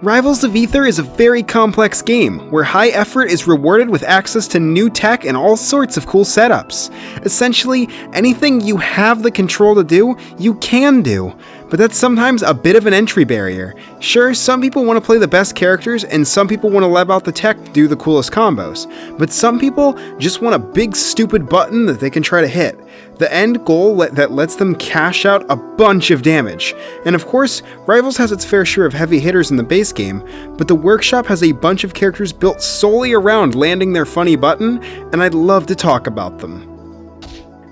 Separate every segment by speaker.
Speaker 1: Rivals of Aether is a very complex game, where high effort is rewarded with access to new tech and all sorts of cool setups. Essentially, anything you have the control to do, you can do. But that's sometimes a bit of an entry barrier. Sure, some people want to play the best characters, and some people want to lab out the tech to do the coolest combos. But some people just want a big stupid button that they can try to hit. The end goal that lets them cash out a bunch of damage. And of course, Rivals has its fair share of heavy hitters in the base game, but the workshop has a bunch of characters built solely around landing their funny button, and I'd love to talk about them.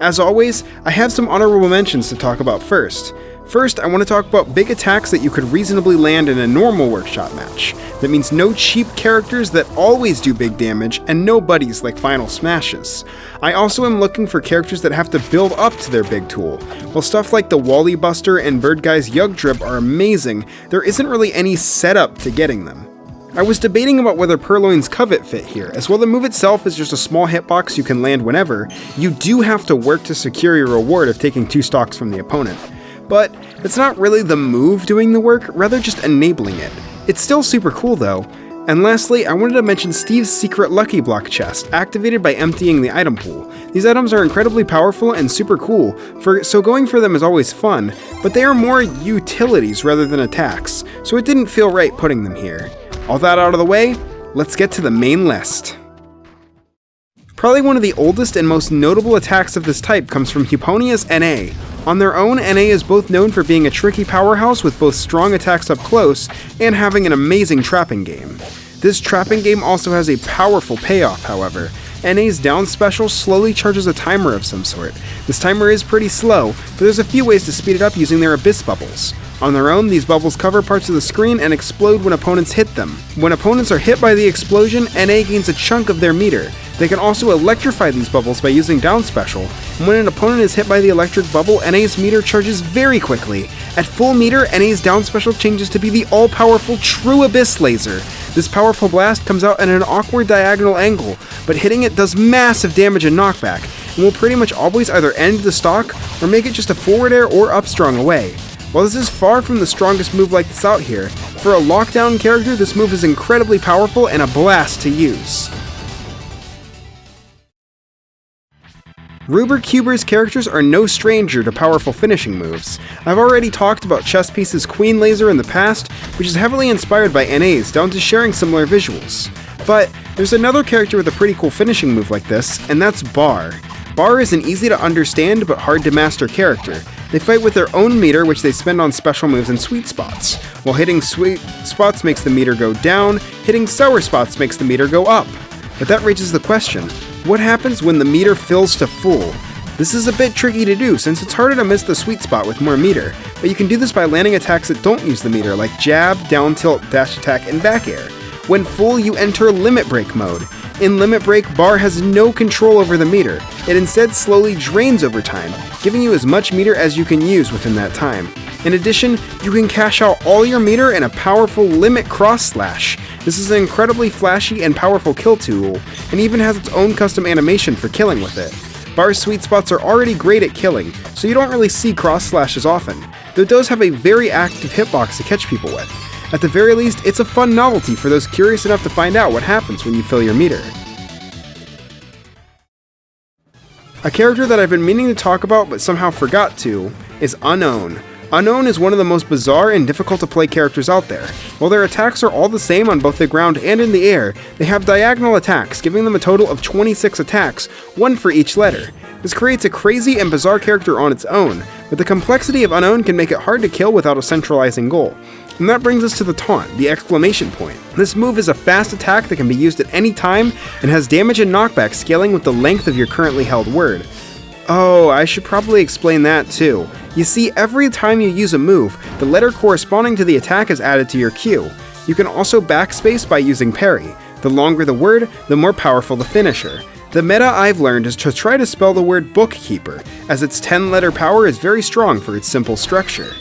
Speaker 1: As always, I have some honorable mentions to talk about first. First, I want to talk about big attacks that you could reasonably land in a normal workshop match. That means no cheap characters that always do big damage, and no buddies like final smashes. I also am looking for characters that have to build up to their big tool. While stuff like the Wally Buster and Bird Guy's Yug Drip are amazing, there isn't really any setup to getting them. I was debating about whether Purloin's Covet fit here, as while the move itself is just a small hitbox you can land whenever, you do have to work to secure your reward of taking 2 stocks from the opponent. But it's not really the move doing the work, rather just enabling it. It's still super cool though. And lastly, I wanted to mention Steve's secret Lucky Block chest, activated by emptying the item pool. These items are incredibly powerful and super cool, so going for them is always fun, but they are more utilities rather than attacks, so it didn't feel right putting them here. All that out of the way, let's get to the main list. Probably one of the oldest and most notable attacks of this type comes from Huponia's NA. On their own, NA is both known for being a tricky powerhouse with both strong attacks up close and having an amazing trapping game. This trapping game also has a powerful payoff, however. NA's down special slowly charges a timer of some sort. This timer is pretty slow, but there's a few ways to speed it up using their Abyss Bubbles. On their own, these bubbles cover parts of the screen and explode when opponents hit them. When opponents are hit by the explosion, NA gains a chunk of their meter. They can also electrify these bubbles by using down special, and when an opponent is hit by the electric bubble, NA's meter charges very quickly. At full meter, NA's down special changes to be the all-powerful True Abyss Laser. This powerful blast comes out at an awkward diagonal angle, but hitting it does massive damage and knockback, and will pretty much always either end the stock or make it just a forward air or up strong away. While this is far from the strongest move like this out here, for a lockdown character this move is incredibly powerful and a blast to use. Ruber Cuber's characters are no stranger to powerful finishing moves. I've already talked about Chesspiece's Queen Laser in the past, which is heavily inspired by NA's down to sharing similar visuals. But there's another character with a pretty cool finishing move like this, and that's Barr. Barr is an easy to understand but hard to master character. They fight with their own meter, which they spend on special moves and sweet spots. While hitting sweet spots makes the meter go down, hitting sour spots makes the meter go up. But that raises the question, what happens when the meter fills to full? This is a bit tricky to do since it's harder to miss the sweet spot with more meter, but you can do this by landing attacks that don't use the meter like jab, down tilt, dash attack, and back air. When full, you enter Limit Break mode. In Limit Break, Barr has no control over the meter. It instead slowly drains over time, giving you as much meter as you can use within that time. In addition, you can cash out all your meter in a powerful Limit Cross Slash. This is an incredibly flashy and powerful kill tool, and even has its own custom animation for killing with it. Barr's sweet spots are already great at killing, so you don't really see cross slashes often, though it does have a very active hitbox to catch people with. At the very least, it's a fun novelty for those curious enough to find out what happens when you fill your meter. A character that I've been meaning to talk about but somehow forgot to is Unown. Unown is one of the most bizarre and difficult to play characters out there. While their attacks are all the same on both the ground and in the air, they have diagonal attacks, giving them a total of 26 attacks, one for each letter. This creates a crazy and bizarre character on its own, but the complexity of Unown can make it hard to kill without a centralizing goal. And that brings us to the taunt, the exclamation point. This move is a fast attack that can be used at any time and has damage and knockback scaling with the length of your currently held word. Oh, I should probably explain that too. You see, every time you use a move, the letter corresponding to the attack is added to your queue. You can also backspace by using parry. The longer the word, the more powerful the finisher. The meta I've learned is to try to spell the word bookkeeper, as its 10-letter power is very strong for its simple structure.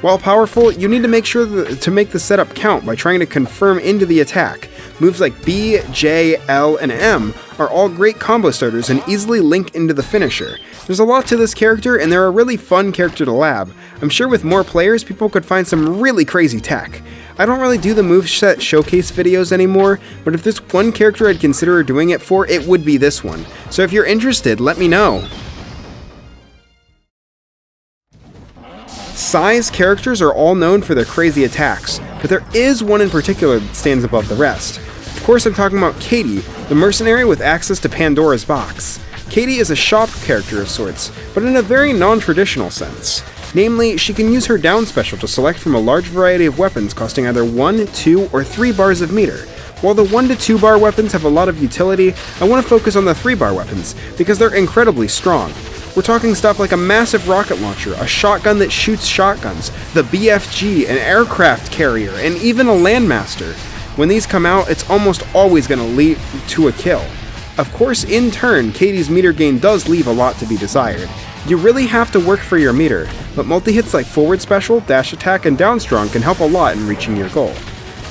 Speaker 1: While powerful, you need to make sure to make the setup count by trying to confirm into the attack. Moves like B, J, L, and M are all great combo starters and easily link into the finisher. There's a lot to this character, and they're a really fun character to lab. I'm sure with more players, people could find some really crazy tech. I don't really do the moveset showcase videos anymore, but if there's one character I'd consider doing it for, it would be this one. So if you're interested, let me know. Sai's characters are all known for their crazy attacks, but there is one in particular that stands above the rest. Of course, I'm talking about Katie, the mercenary with access to Pandora's box. Katie is a shop character of sorts, but in a very non-traditional sense. Namely, she can use her down special to select from a large variety of weapons costing either 1, 2, or 3 bars of meter. While the 1 to 2 bar weapons have a lot of utility, I want to focus on the 3 bar weapons, because they're incredibly strong. We're talking stuff like a massive rocket launcher, a shotgun that shoots shotguns, the BFG, an aircraft carrier, and even a landmaster. When these come out, it's almost always going to lead to a kill. Of course, in turn, Katie's meter gain does leave a lot to be desired. You really have to work for your meter, but multi-hits like forward special, dash attack, and down strong can help a lot in reaching your goal.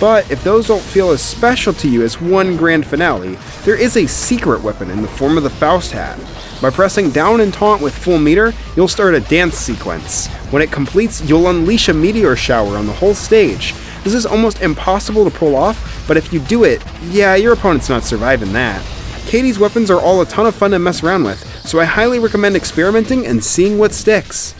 Speaker 1: But if those don't feel as special to you as one grand finale, there is a secret weapon in the form of the Faust hat. By pressing down and taunt with full meter, you'll start a dance sequence. When it completes, you'll unleash a meteor shower on the whole stage. This is almost impossible to pull off, but if you do it, yeah, your opponent's not surviving that. Katie's weapons are all a ton of fun to mess around with, so I highly recommend experimenting and seeing what sticks.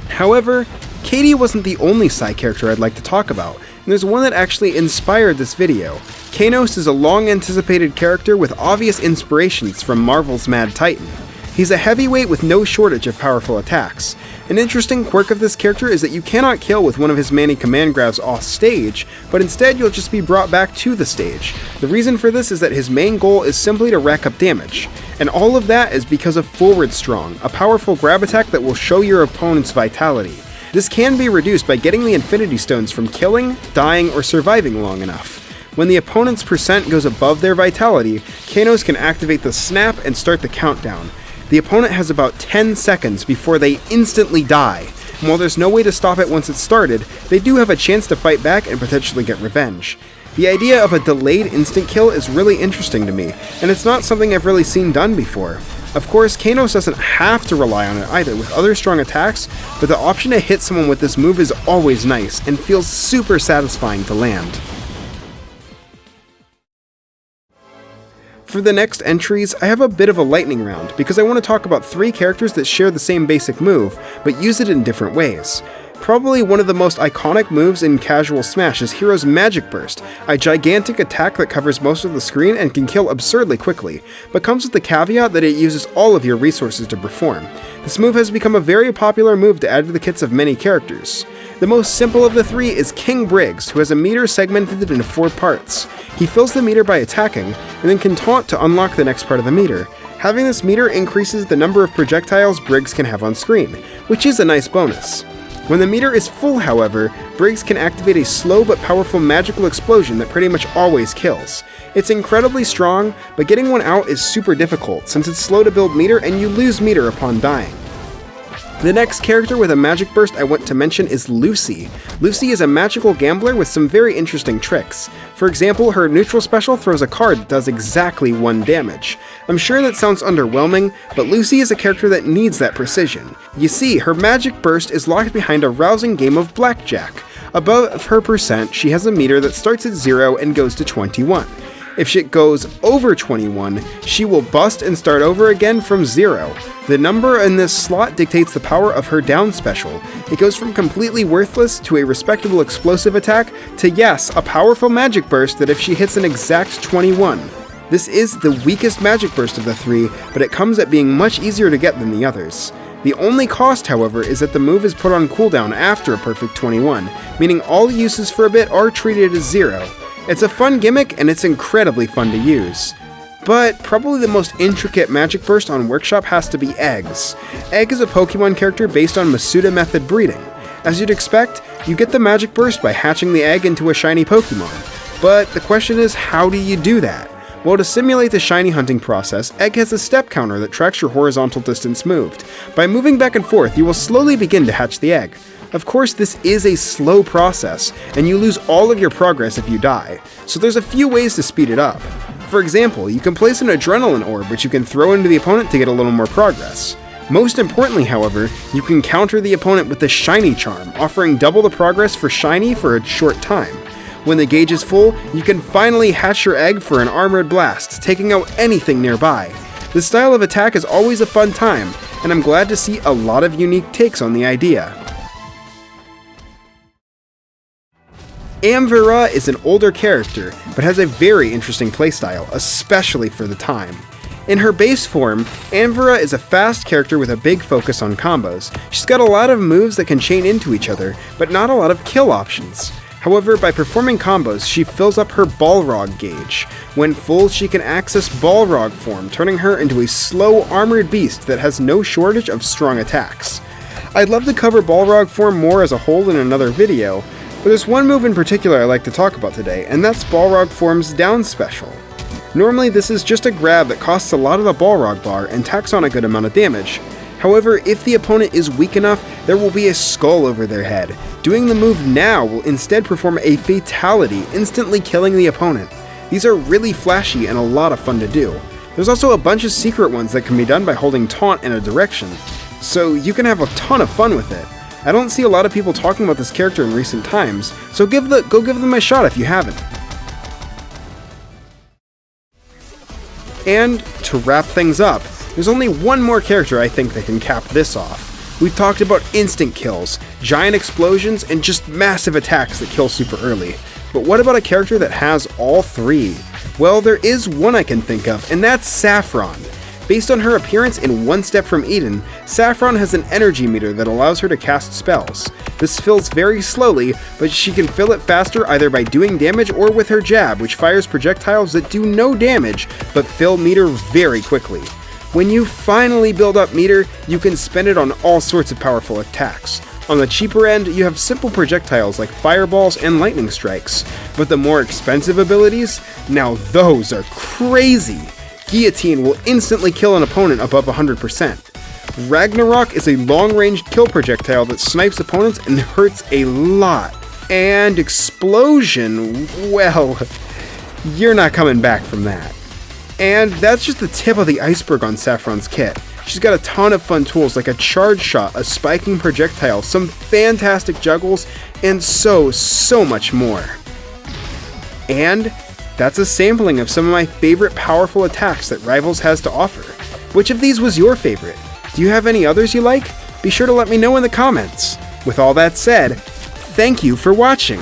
Speaker 1: However, Katie wasn't the only side character I'd like to talk about, and there's one that actually inspired this video. Kanos is a long-anticipated character with obvious inspirations from Marvel's Mad Titan. He's a heavyweight with no shortage of powerful attacks. An interesting quirk of this character is that you cannot kill with one of his many command grabs off stage, but instead you'll just be brought back to the stage. The reason for this is that his main goal is simply to rack up damage. And all of that is because of Forward Strong, a powerful grab attack that will show your opponent's vitality. This can be reduced by getting the Infinity Stones from killing, dying, or surviving long enough. When the opponent's percent goes above their vitality, Kanos can activate the snap and start the countdown. The opponent has about 10 seconds before they instantly die, and while there's no way to stop it once it's started, they do have a chance to fight back and potentially get revenge. The idea of a delayed instant kill is really interesting to me, and it's not something I've really seen done before. Of course, Kanos doesn't have to rely on it either with other strong attacks, but the option to hit someone with this move is always nice, and feels super satisfying to land. For the next entries, I have a bit of a lightning round, because I want to talk about 3 characters that share the same basic move, but use it in different ways. Probably one of the most iconic moves in casual Smash is Hero's Magic Burst, a gigantic attack that covers most of the screen and can kill absurdly quickly, but comes with the caveat that it uses all of your resources to perform. This move has become a very popular move to add to the kits of many characters. The most simple of the 3 is King Briggs, who has a meter segmented into 4 parts. He fills the meter by attacking, and then can taunt to unlock the next part of the meter. Having this meter increases the number of projectiles Briggs can have on screen, which is a nice bonus. When the meter is full, however, Briggs can activate a slow but powerful magical explosion that pretty much always kills. It's incredibly strong, but getting one out is super difficult since it's slow to build meter and you lose meter upon dying. The next character with a magic burst I want to mention is Lucy. Lucy is a magical gambler with some very interesting tricks. For example, her neutral special throws a card that does exactly 1 damage. I'm sure that sounds underwhelming, but Lucy is a character that needs that precision. You see, her magic burst is locked behind a rousing game of blackjack. Above her percent, she has a meter that starts at 0 and goes to 21. If she goes over 21, she will bust and start over again from 0. The number in this slot dictates the power of her down special. It goes from completely worthless to a respectable explosive attack to, yes, a powerful magic burst that if she hits an exact 21. This is the weakest magic burst of the 3, but it comes at being much easier to get than the others. The only cost, however, is that the move is put on cooldown after a perfect 21, meaning all uses for a bit are treated as 0. It's a fun gimmick and it's incredibly fun to use. But probably the most intricate magic burst on Workshop has to be Eggs. Egg is a Pokemon character based on Masuda method breeding. As you'd expect, you get the magic burst by hatching the egg into a shiny Pokemon. But the question is, how do you do that? Well, to simulate the shiny hunting process, Egg has a step counter that tracks your horizontal distance moved. By moving back and forth, you will slowly begin to hatch the egg. Of course, this is a slow process, and you lose all of your progress if you die, so there's a few ways to speed it up. For example, you can place an adrenaline orb which you can throw into the opponent to get a little more progress. Most importantly, however, you can counter the opponent with the Shiny Charm, offering double the progress for Shiny for a short time. When the gauge is full, you can finally hatch your egg for an Armored Blast, taking out anything nearby. This style of attack is always a fun time, and I'm glad to see a lot of unique takes on the idea. Amvara is an older character, but has a very interesting playstyle, especially for the time. In her base form, Amvara is a fast character with a big focus on combos. She's got a lot of moves that can chain into each other, but not a lot of kill options. However, by performing combos, she fills up her Balrog gauge. When full, she can access Balrog form, turning her into a slow, armored beast that has no shortage of strong attacks. I'd love to cover Balrog form more as a whole in another video, but there's one move in particular I like to talk about today, and that's Balrog form's down special. Normally, this is just a grab that costs a lot of the Balrog bar and tacks on a good amount of damage. However, if the opponent is weak enough, there will be a skull over their head. Doing the move now will instead perform a fatality, instantly killing the opponent. These are really flashy and a lot of fun to do. There's also a bunch of secret ones that can be done by holding taunt in a direction, so you can have a ton of fun with it. I don't see a lot of people talking about this character in recent times, so go give them a shot if you haven't. And to wrap things up, there's only one more character I think that can cap this off. We've talked about instant kills, giant explosions, and just massive attacks that kill super early. But what about a character that has all three? Well, there is one I can think of, and that's Saffron. Based on her appearance in One Step from Eden, Saffron has an energy meter that allows her to cast spells. This fills very slowly, but she can fill it faster either by doing damage or with her jab, which fires projectiles that do no damage, but fill meter very quickly. When you finally build up meter, you can spend it on all sorts of powerful attacks. On the cheaper end, you have simple projectiles like fireballs and lightning strikes, but the more expensive abilities, now those are crazy! Guillotine will instantly kill an opponent above 100%. Ragnarok is a long-range kill projectile that snipes opponents and hurts a lot. And Explosion, well, you're not coming back from that. And that's just the tip of the iceberg on Saffron's kit. She's got a ton of fun tools like a charge shot, a spiking projectile, some fantastic juggles, and so much more. And that's a sampling of some of my favorite powerful attacks that Rivals has to offer. Which of these was your favorite? Do you have any others you like? Be sure to let me know in the comments. With all that said, thank you for watching.